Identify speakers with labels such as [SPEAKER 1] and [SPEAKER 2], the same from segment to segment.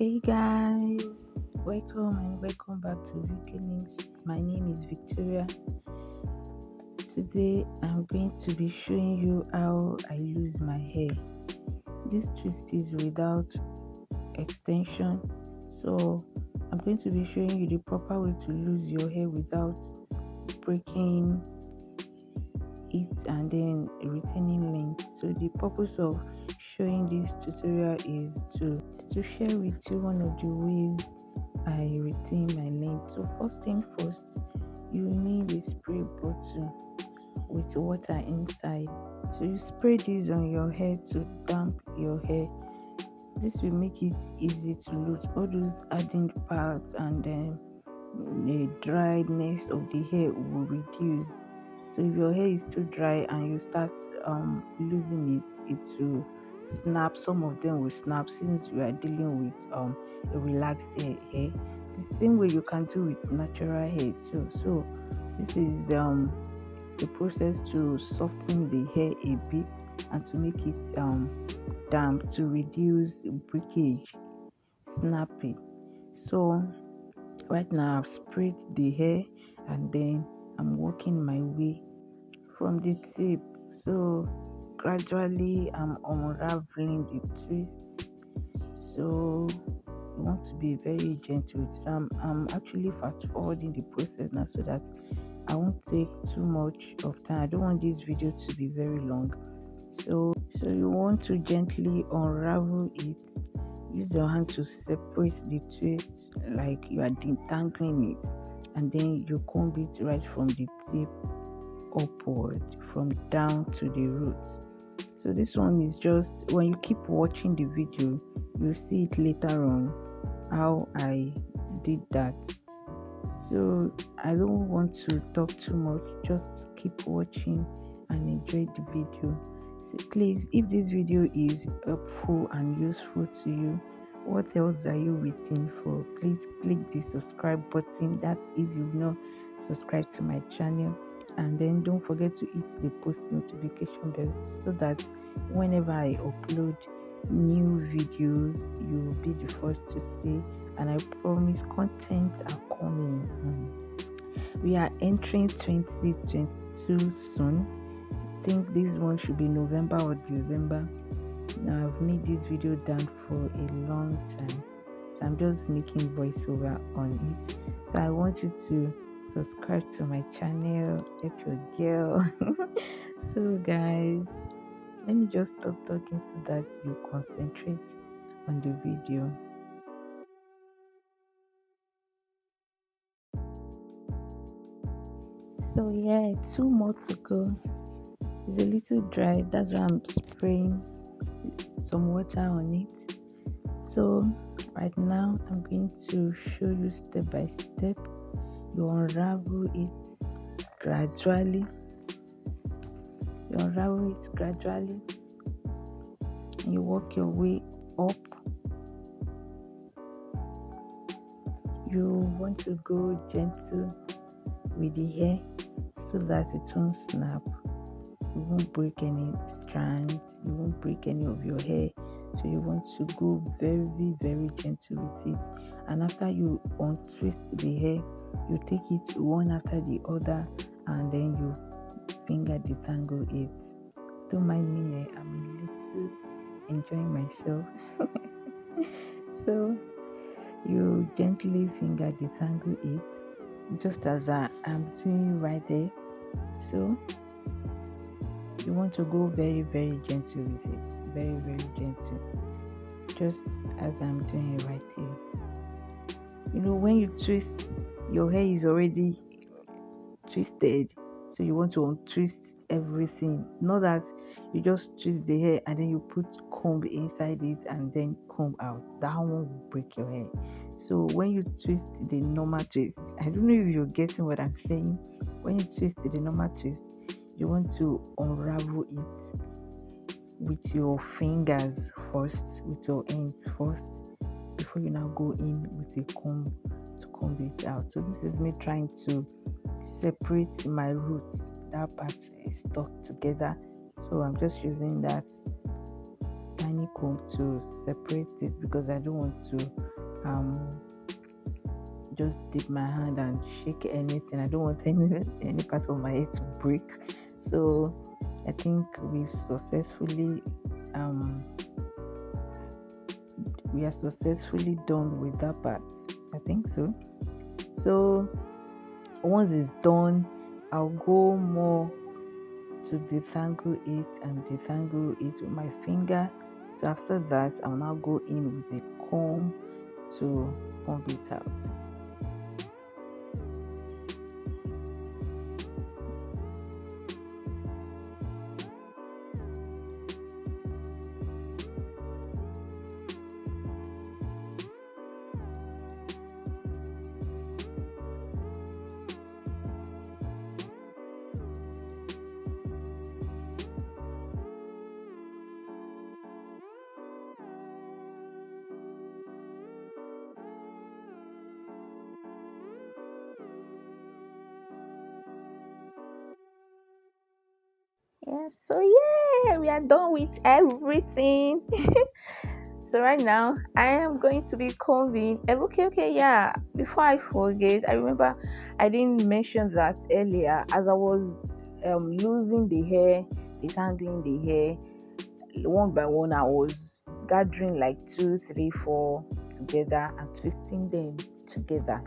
[SPEAKER 1] Hey guys, welcome back to Vicky Links. My name is Victoria. Today I'm going to be showing you how I lose my hair. This twist is without extension, so I'm going to be showing you the proper way to lose your hair without breaking it and then retaining length. So the purpose of showing this tutorial is to share with you one of the ways I retain my length. So first thing first, you need a spray bottle with water inside. So you spray this on your hair to damp your hair. This will make it easy to lose all those hardened parts, and then the dryness of the hair will reduce. So if your hair is too dry and you start losing it will snap. Some of them will snap since you are dealing with a relaxed hair. The same way you can do with natural hair too. So this is the process to soften the hair a bit and to make it damp, to reduce breakage, snapping. So right now I've sprayed the hair and then I'm working my way from the tip. So gradually I'm unraveling the twists. So you want to be very gentle with some. I'm actually fast forwarding the process now so that I won't take too much of time. I don't want this video to be very long. So you want to gently unravel it. Use your hand to separate the twist like you are detangling it, and then you comb it right from the tip upward, from down to the root. So this one is just, when you keep watching the video, you'll see it later on how I did that. So I don't want to talk too much, just keep watching and enjoy the video. So please, if this video is helpful and useful to you, what else are you waiting for? Please click the subscribe button. That's if you've not subscribed to my channel. And then don't forget to hit the post notification bell so that whenever I upload new videos, you will be the first to see. And I promise content are coming. We are entering 2022 soon. I think this one should be November or December. Now I've made this video down for a long time. So I'm just making voiceover on it. So I want you to subscribe to my channel, help your girl. So guys, let me just stop talking so that you concentrate on the video. So yeah, 2 more to go. It's a little dry, that's why I'm spraying some water on it. So right now I'm going to show you step by step. You unravel it gradually. And you work your way up. You want to go gentle with the hair so that it won't snap. You won't break any strands, you won't break any of your hair. So you want to go very, very gentle with it. And after you untwist the hair, you take it one after the other and then you finger detangle it. Don't mind me, I'm a little enjoying myself. So you gently finger detangle it, just as I'm doing right there. So you want to go very, very gentle with it, very, very gentle, just as I'm doing it right here. You know, when you twist, your hair is already twisted, so you want to untwist everything. Not that you just twist the hair and then you put comb inside it and then comb out. That one will break your hair. So when you twist the normal twist, I don't know if you're getting what I'm saying. When you twist the normal twist, you want to unravel it with your fingers first, with your hands first, before you now go in with a comb to comb it out. So this is me trying to separate my roots. That part is stuck together, so I'm just using that tiny comb to separate it, because I don't want to just dip my hand and shake anything. I don't want any part of my hair to break. So I think um we are successfully done with that part. I think so. So once it's done, I'll go more to detangle it and detangle it with my finger. So after that, I'll now go in with a comb to comb it out. Yeah, so yeah, we are done with everything. So right now, I am going to be combing. Okay, yeah. Before I forget, I remember I didn't mention that earlier. As I was losing the hair, detangling the hair, one by one, I was gathering like 2, 3, 4 together and twisting them together.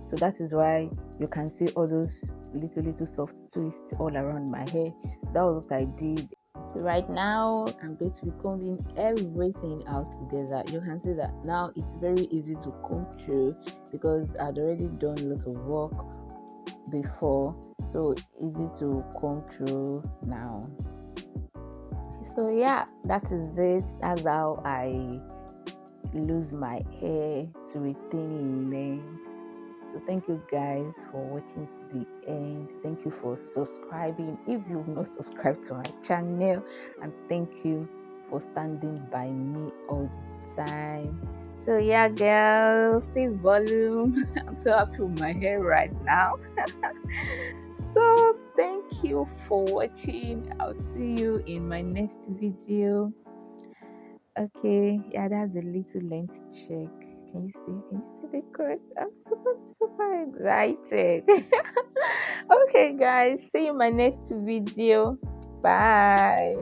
[SPEAKER 1] So that is why you can see all those little soft twists all around my hair. So that was what I did. So right now I'm going to be combing everything out together. You can see that now it's very easy to comb through because I'd already done a lot of work before, so easy to comb through now. So yeah, that is it. That's how I lose my hair to a thin length. So thank you guys for watching to the end. Thank you for subscribing if you've not subscribed to my channel, and thank you for standing by me all the time. So yeah, girls, see volume. I'm so happy with my hair right now. So thank you for watching. I'll see you in my next video. Okay, yeah, that's a little length check. Can you see? Can you see the correct? I'm super excited. Okay, guys, see you in my next video. Bye.